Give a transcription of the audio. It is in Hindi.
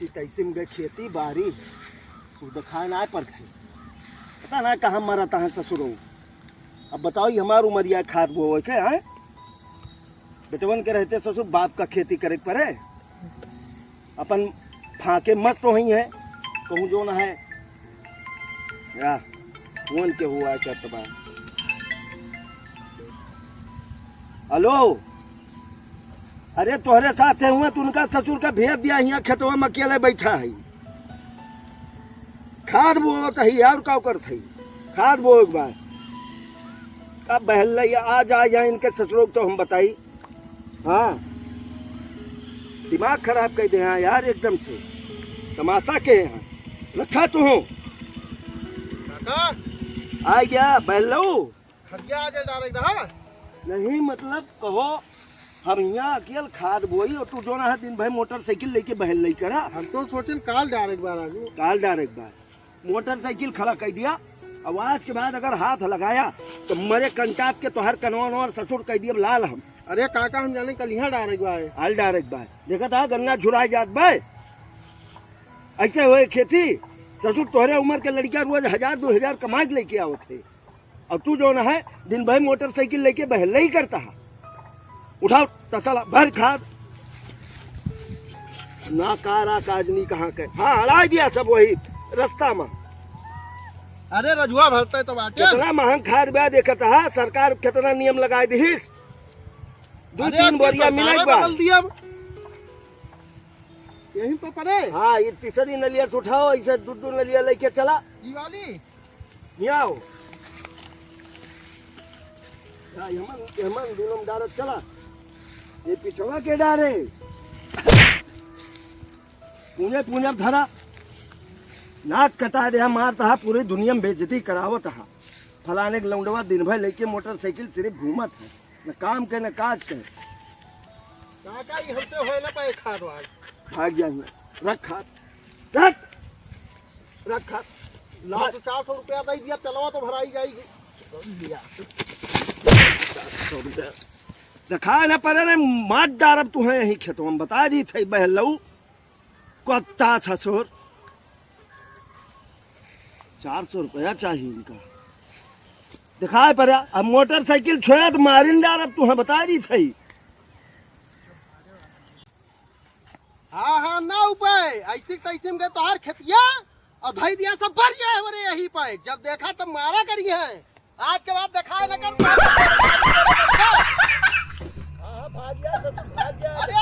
तैसे में गए खेती बाड़ी तू दिखा ना पर थे पता ना कहाँ मरा तहाँ ससुर। अब बताओ हमार उमरिया खाद वो के हैं बेटवन के रहते ससुर बाप का खेती करे पड़े अपन फाके मस्त हो ही है कहूँ जो ना है या फोन के हुआ है क्या तबाह। हेलो अरे तोहरे साथ हुए तो उनका ससुर का भेज दिया यहाँ खेतवा में अकेले बैठा है खाद बो कही और का कर थी खाद बो एक बार कब बहल आज आ जाए इनके ससुरों तो हम बताई। हाँ दिमाग खराब कर दे हाँ यार एकदम से तमाशा के यहाँ रखा तू हो आ गया बहल नहीं मतलब कहो हम यहाँ अकेल खाद बोई और तू जो ना है दिन भाई मोटरसाइकिल लेके बहल नहीं करा। हम तो सोचे काल डाल एक बार आगे काल डाल एक बार मोटरसाइकिल खड़ा कर दिया। अब आज के बाद अगर हाथ लगाया तो मरे कंटाप के तोहर कनवा और ससुर कह दिया लाल हम। अरे काका हम जाने कल यहाँ डाल एक बार हाल डाल एक बार देखा था गन्ना झुराई जात भाई ऐसे हुए खेती ससुर तोहरे उम्र के लड़कियां रोज 1000-2000 कमा के लेके आओ थे और तू जो ना है दिन भर मोटरसाइकिल लेके बहल ही करता है। उठाओ तसला भर खाद ना कारा काजनी कहाँ के हाँ हरा दिया सब वही रास्ता में। अरे रजुआ भरता है तो बाटे कितना महंग खाद ब्या देखता है सरकार कितना नियम लगाए दीस 2-3 बोरिया मिले दिया यही तो पड़े। हाँ ये तीसरी नलिया से उठाओ ऐसे 2 नलिया लेके चला ये वाली यहाँ आओ हेमन दूनम डारत चला ये पिछवा के डारे पुणे पुणे धरा नाक कटा दे मारता पूरी दुनिया में बेइज्जती करावत है। फलाने के लौंडवा दिन भर लेके मोटरसाइकिल सिर्फ घूमत है न काम के न काज के काका ये हमसे होए ना पाए खाद आज भाग जाइए रख खाद रख खाद लाख 400 रुपया दे दिया चलवा तो भराई जाएगी रखा न पर मार डारब तू है यही खेतों में बता दी थी बहलऊ कत्ता ससुर 400 रुपया चाहिए इनका दिखाए पर अब मोटरसाइकिल छोड़ा तो मारिन डारब तू है बता दी थी। हाँ हाँ ना उपाय ऐसे तैसे में गए तो हर खेतिया और भाई दिया सब बढ़ जाए बरे यही पाए जब देखा तब मारा करिए है आज के बाद देखा है ना कर अरे